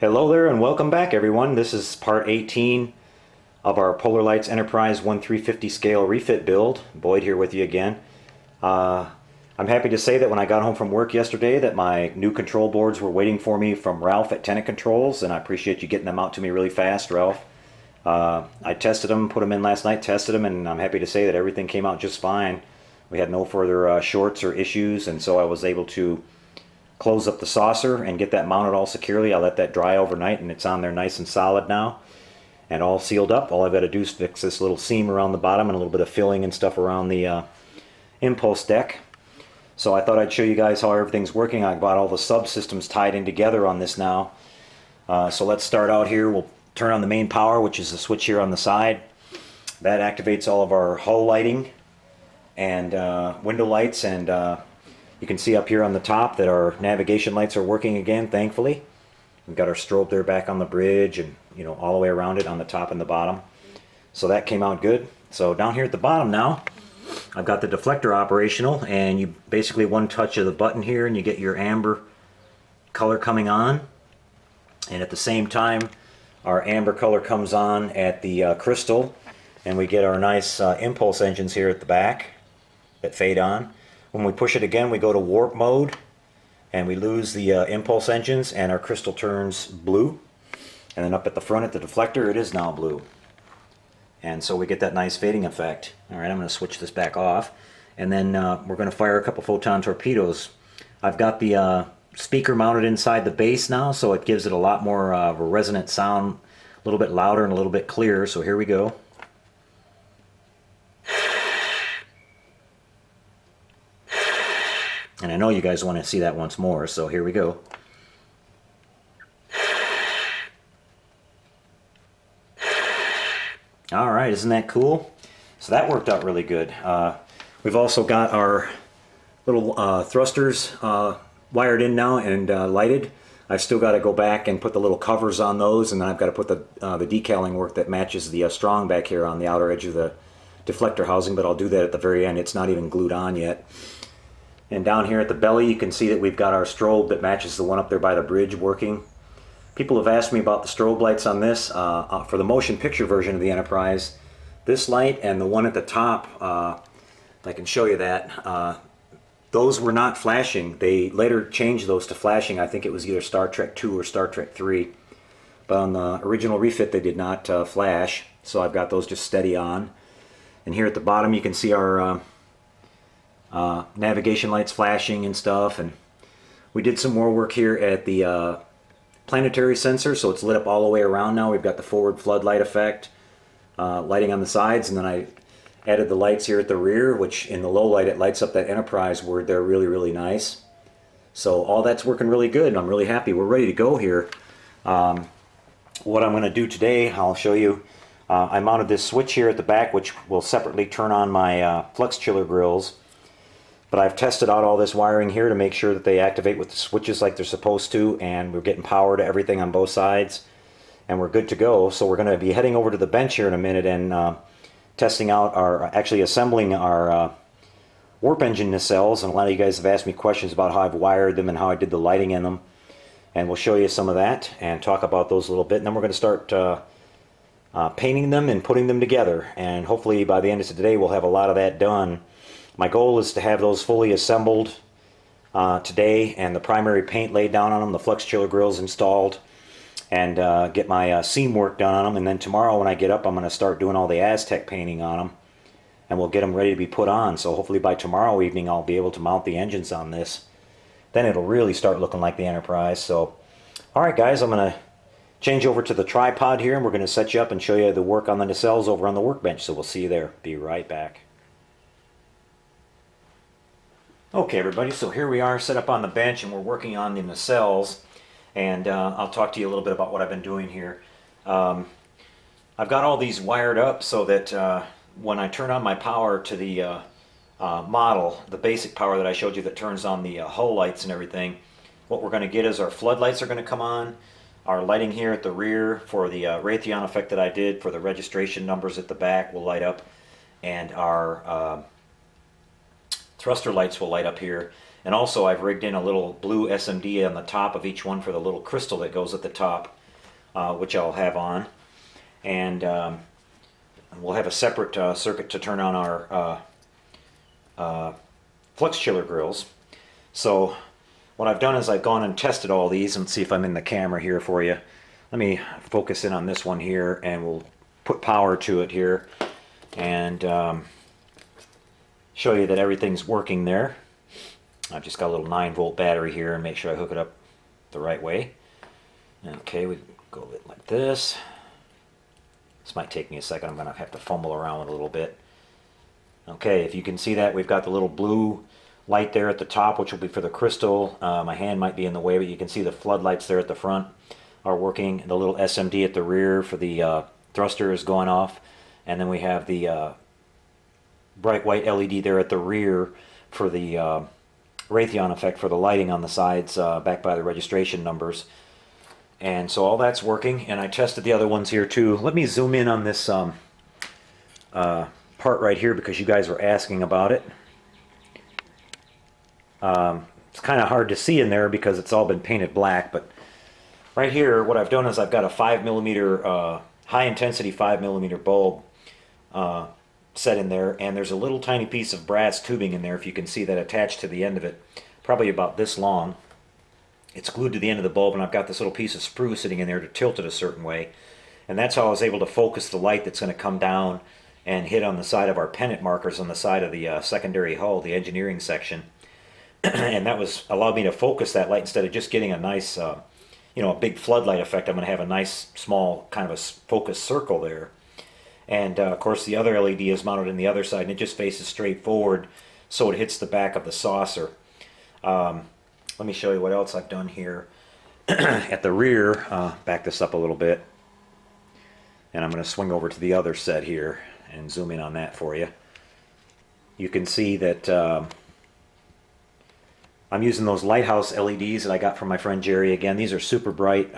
Hello there and welcome back everyone. This is part 18 of our Polar Lights Enterprise 1350 scale refit build. Boyd here with you again. I'm happy to say that when I got home from work yesterday that my new control boards were waiting for me from Ralph at Tenant Controls, and I appreciate you getting them out to me really fast, Ralph. I tested them, put them in last night, tested them, and I'm happy to say that everything came out just fine. We had no further shorts or issues, and so I was able to close up the saucer and get that mounted all securely. I let that dry overnight and it's on there nice and solid now and all sealed up. All I've got to do is fix this little seam around the bottom and a little bit of filling and stuff around the impulse deck. So I thought I'd show you guys how everything's working. I've got all the subsystems tied in together on this now. So let's start out here. We'll turn on the main power, which is the switch here on the side. That activates all of our hull lighting and window lights, and you can see up here on the top that our navigation lights are working again, thankfully. We've got our strobe there back on the bridge and, you know, all the way around it on the top and the bottom. So that came out good. So down here at the bottom now, I've got the deflector operational, and you basically one touch of the button here and you get your amber color coming on. And at the same time, our amber color comes on at the crystal, and we get our nice impulse engines here at the back that fade on. When we push it again, we go to warp mode and we lose the impulse engines and our crystal turns blue. And then up at the front at the deflector, it is now blue. And so we get that nice fading effect. Alright, I'm going to switch this back off. And then we're going to fire a couple photon torpedoes. I've got the speaker mounted inside the base now, so it gives it a lot more of a resonant sound, a little bit louder and a little bit clearer. So here we go. And I know you guys want to see that once more, so here we go. Alright, isn't that cool? So that worked out really good. We've also got our little thrusters wired in now and lighted. I've still got to go back and put the little covers on those, and then I've got to put the decaling work that matches the strong back here on the outer edge of the deflector housing, but I'll do that at the very end. It's not even glued on yet. And down here at the belly, you can see that we've got our strobe that matches the one up there by the bridge working. People have asked me about the strobe lights on this. For the motion picture version of the Enterprise, this light and the one at the top, I can show you that, those were not flashing. They later changed those to flashing. I think it was either Star Trek 2 or Star Trek 3. But on the original refit, they did not flash, so I've got those just steady on. And here at the bottom, you can see our navigation lights flashing and stuff. And we did some more work here at the planetary sensor, so it's lit up all the way around now. We've got the forward floodlight effect, lighting on the sides, and then I added the lights here at the rear, which in the low light it lights up that Enterprise word there really, really nice. So all that's working really good, and I'm really happy. We're ready to go here. What I'm going to do today, I'll show you. I mounted this switch here at the back, which will separately turn on my flux chiller grills. But I've tested out all this wiring here to make sure that they activate with the switches like they're supposed to, and we're getting power to everything on both sides, and we're good to go. So we're going to be heading over to the bench here in a minute and testing out actually assembling our warp engine nacelles. And a lot of you guys have asked me questions about how I've wired them and how I did the lighting in them, and we'll show you some of that and talk about those a little bit. And then we're going to start painting them and putting them together, and hopefully by the end of today we'll have a lot of that done. My goal is to have those fully assembled today and the primary paint laid down on them, the flux chiller grills installed, and get my seam work done on them. And then tomorrow when I get up, I'm going to start doing all the Aztec painting on them, and we'll get them ready to be put on. So hopefully by tomorrow evening I'll be able to mount the engines on this. Then it'll really start looking like the Enterprise. So alright guys, I'm going to change over to the tripod here, and we're going to set you up and show you the work on the nacelles over on the workbench. So we'll see you there. Be right back. Okay everybody, so here we are set up on the bench and we're working on the nacelles, and I'll talk to you a little bit about what I've been doing here. I've got all these wired up so that when I turn on my power to the model, the basic power that I showed you that turns on the hull lights and everything, what we're going to get is our floodlights are going to come on, our lighting here at the rear for the Raytheon effect that I did for the registration numbers at the back will light up, and our thruster lights will light up here, And also I've rigged in a little blue SMD on the top of each one for the little crystal that goes at the top, which I'll have on. And we'll have a separate circuit to turn on our flux chiller grills. So what I've done is I've gone and tested all these, and see if I'm in the camera here for you. Let me focus in on this one here, and we'll put power to it here and show you that everything's working there. I've just got a little 9-volt battery here, and make sure I hook it up the right way. Okay, we go a bit like this. This might take me a second. I'm going to have to fumble around with it a little bit. Okay, if you can see that, we've got the little blue light there at the top, which will be for the crystal. My hand might be in the way, but you can see the floodlights there at the front are working. The little SMD at the rear for the thruster is going off. And then we have the bright white LED there at the rear for the Raytheon effect for the lighting on the sides, back by the registration numbers. And so all that's working, and I tested the other ones here too. Let me zoom in on this part right here, because you guys were asking about it. It's kind of hard to see in there because it's all been painted black, but right here what I've done is I've got a 5mm high intensity 5mm bulb set in there, and there's a little tiny piece of brass tubing in there, if you can see that, attached to the end of it, probably about this long. It's glued to the end of the bulb, and I've got this little piece of sprue sitting in there to tilt it a certain way, and that's how I was able to focus the light that's going to come down and hit on the side of our pennant markers on the side of the secondary hull, the engineering section. And that allowed me to focus that light instead of just getting a nice, a big floodlight effect. I'm going to have a nice small kind of a focused circle there. And of course the other LED is mounted in the other side, and it just faces straight forward so it hits the back of the saucer. Let me show you what else I've done here. At the rear, back this up a little bit, and I'm going to swing over to the other set here and zoom in on that for you. You can see that I'm using those lighthouse LEDs that I got from my friend Jerry. Again, these are super bright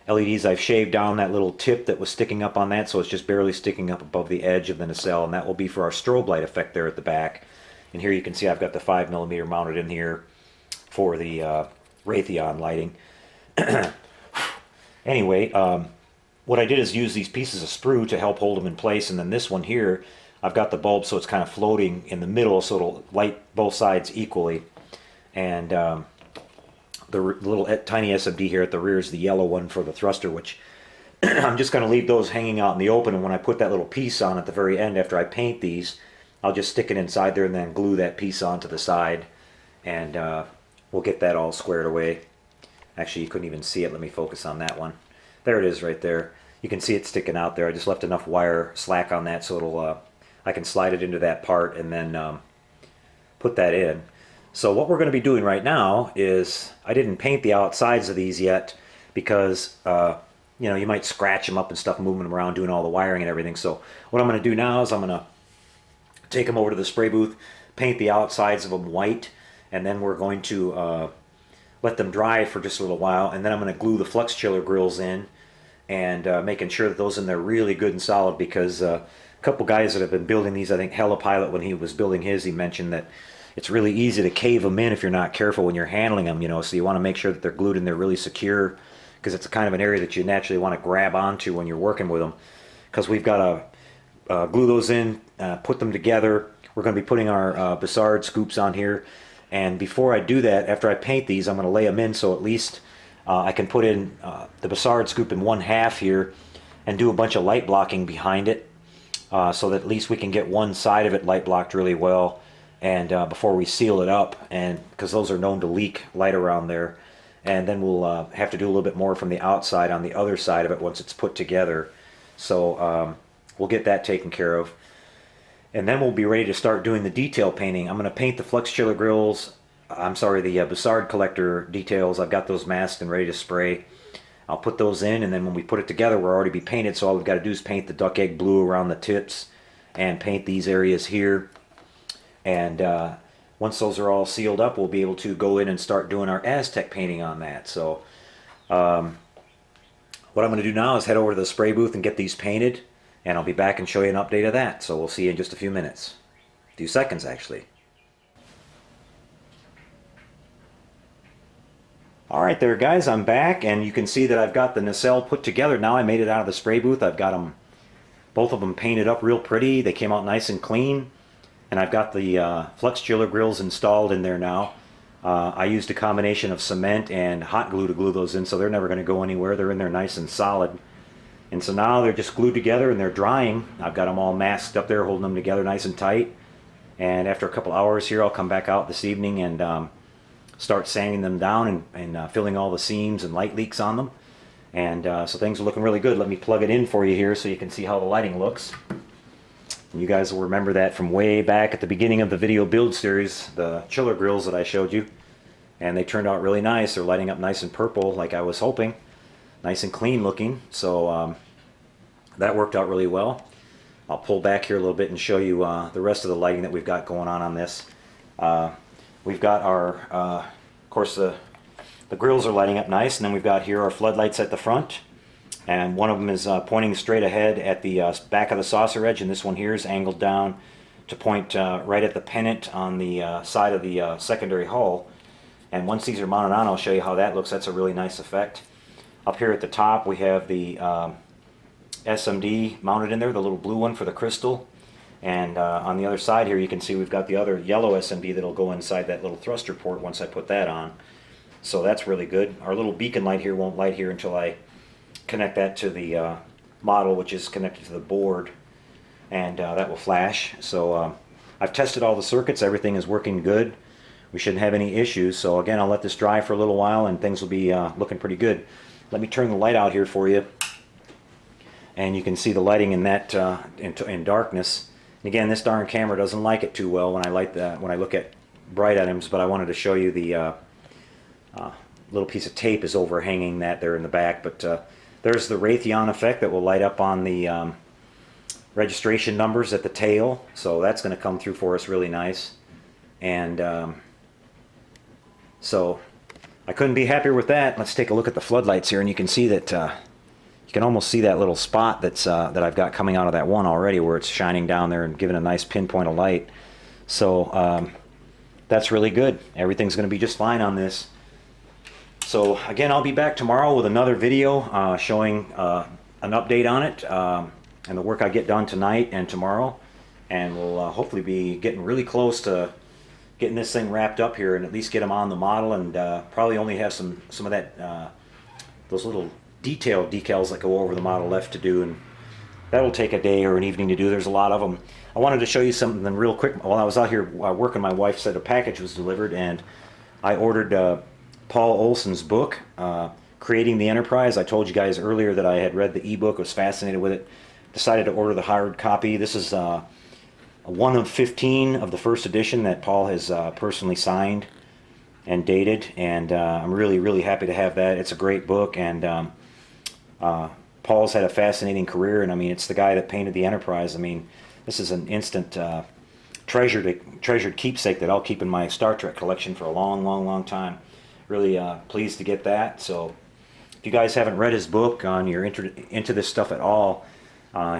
LEDs. I've shaved down that little tip that was sticking up on that, so it's just barely sticking up above the edge of the nacelle, and that will be for our strobe light effect there at the back. And here you can see I've got the 5mm mounted in here for the Raytheon lighting. Anyway, what I did is use these pieces of sprue to help hold them in place, and then this one here, I've got the bulb so it's kind of floating in the middle so it'll light both sides equally. And the little tiny SMD here at the rear is the yellow one for the thruster, which I'm just going to leave those hanging out in the open, and when I put that little piece on at the very end after I paint these, I'll just stick it inside there and then glue that piece onto the side, and we'll get that all squared away. Actually, you couldn't even see it. Let me focus on that one. There it is right there. You can see it sticking out there. I just left enough wire slack on that so it'll I can slide it into that part and then put that in. So what we're going to be doing right now is, I didn't paint the outsides of these yet because you might scratch them up and stuff, moving them around, doing all the wiring and everything. So what I'm going to do now is I'm going to take them over to the spray booth, paint the outsides of them white, and then we're going to let them dry for just a little while, and then I'm going to glue the flux chiller grills in, and making sure that those in there really good and solid, because a couple guys that have been building these, I think Hella Pilot, when he was building his, he mentioned that it's really easy to cave them in if you're not careful when you're handling them, so you want to make sure that they're glued in there really secure, because it's a kind of an area that you naturally want to grab onto when you're working with them, because we've got to glue those in, put them together. We're going to be putting our Bussard scoops on here, and before I do that, after I paint these, I'm going to lay them in so at least I can put in the Bussard scoop in 1/2 here and do a bunch of light blocking behind it, so that at least we can get one side of it light blocked really well, and before we seal it up, and because those are known to leak light around there. And then we'll have to do a little bit more from the outside on the other side of it once it's put together. So we'll get that taken care of. And then we'll be ready to start doing the detail painting. I'm going to paint the flux chiller grills, the Bussard collector details. I've got those masked and ready to spray. I'll put those in, and then when we put it together, we'll already be painted. So all we've got to do is paint the duck egg blue around the tips and paint these areas here. And once those are all sealed up, we'll be able to go in and start doing our Aztec painting on that. So what I'm going to do now is head over to the spray booth and get these painted, and I'll be back and show you an update of that. So we'll see you in just a few minutes. A few seconds, actually. Alright there guys, I'm back, and you can see that I've got the nacelle put together. Now I made it out of the spray booth. I've got them, both of them painted up real pretty. They came out nice and clean. And I've got the flux chiller grills installed in there now. I used a combination of cement and hot glue to glue those in, so they're never going to go anywhere. They're in there nice and solid. And so now they're just glued together and they're drying. I've got them all masked up there, holding them together nice and tight. And after a couple hours here, I'll come back out this evening and start sanding them down and filling all the seams and light leaks on them. And so things are looking really good. Let me plug it in for you here so you can see how the lighting looks. And you guys will remember that from way back at the beginning of the video build series, the chiller grills that I showed you. And they turned out really nice. They're lighting up nice and purple like I was hoping. Nice and clean looking. So that worked out really well. I'll pull back here a little bit and show you the rest of the lighting that we've got going on this. We've got our, of course, the grills are lighting up nice, and then we've got here our floodlights at the front, and one of them is pointing straight ahead at the back of the saucer edge, and this one here is angled down to point right at the pennant on the side of the secondary hull. And once these are mounted on, I'll show you how that looks. That's a really nice effect. Up here at the top we have the SMD mounted in there, the little blue one for the crystal. And on the other side here you can see we've got the other yellow SMD that'll go inside that little thruster port once I put that on. So that's really good. Our little beacon light here won't light here until I connect that to the model, which is connected to the board, and that will flash. So I've tested all the circuits. Everything is working good. We shouldn't have any issues. So again, I'll let this dry for a little while and things will be looking pretty good. Let me turn the light out here for you, and you can see the lighting in that in darkness. And again, this darn camera doesn't like it too well when I look at bright items, but I wanted to show you the little piece of tape is overhanging that there in the back. But there's the Raytheon effect that will light up on the registration numbers at the tail, so that's going to come through for us really nice. And so I couldn't be happier with that. Let's take a look at the floodlights here, and you can see that you can almost see that little spot that's that I've got coming out of that one already, where it's shining down there and giving a nice pinpoint of light. So that's really good. Everything's going to be just fine on this. So again, I'll be back tomorrow with another video showing an update on it and the work I get done tonight and tomorrow. And we'll hopefully be getting really close to getting this thing wrapped up here and at least get them on the model, and probably only have some of that those little detailed decals that go over the model left to do, and that'll take a day or an evening to do. There's a lot of them. I wanted to show you something real quick. While I was out here working, my wife said a package was delivered, and I ordered Paul Olson's book, Creating the Enterprise. I told you guys earlier that I had read the ebook, was fascinated with it, decided to order the hard copy. This is one of 15 of the first edition that Paul has personally signed and dated, and I'm really happy to have that. It's a great book, and Paul's had a fascinating career, and I mean, it's the guy that painted the Enterprise. I mean, this is an instant treasured keepsake that I'll keep in my Star Trek collection for a long time. Really pleased to get that. So if you guys haven't read his book, and you're into this stuff at all,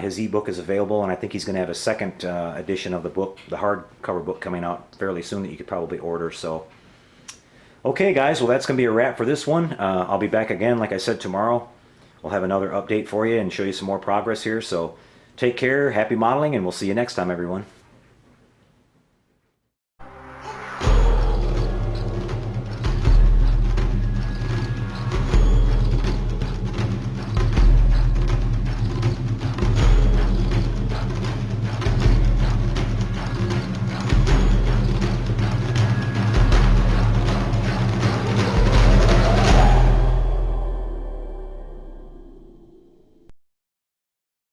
his ebook is available, and I think he's going to have a second edition of the book, the hardcover book, coming out fairly soon that you could probably order. So okay guys, well that's going to be a wrap for this one. I'll be back again, like I said, tomorrow. We'll have another update for you and show you some more progress here. So take care, happy modeling, and we'll see you next time, everyone.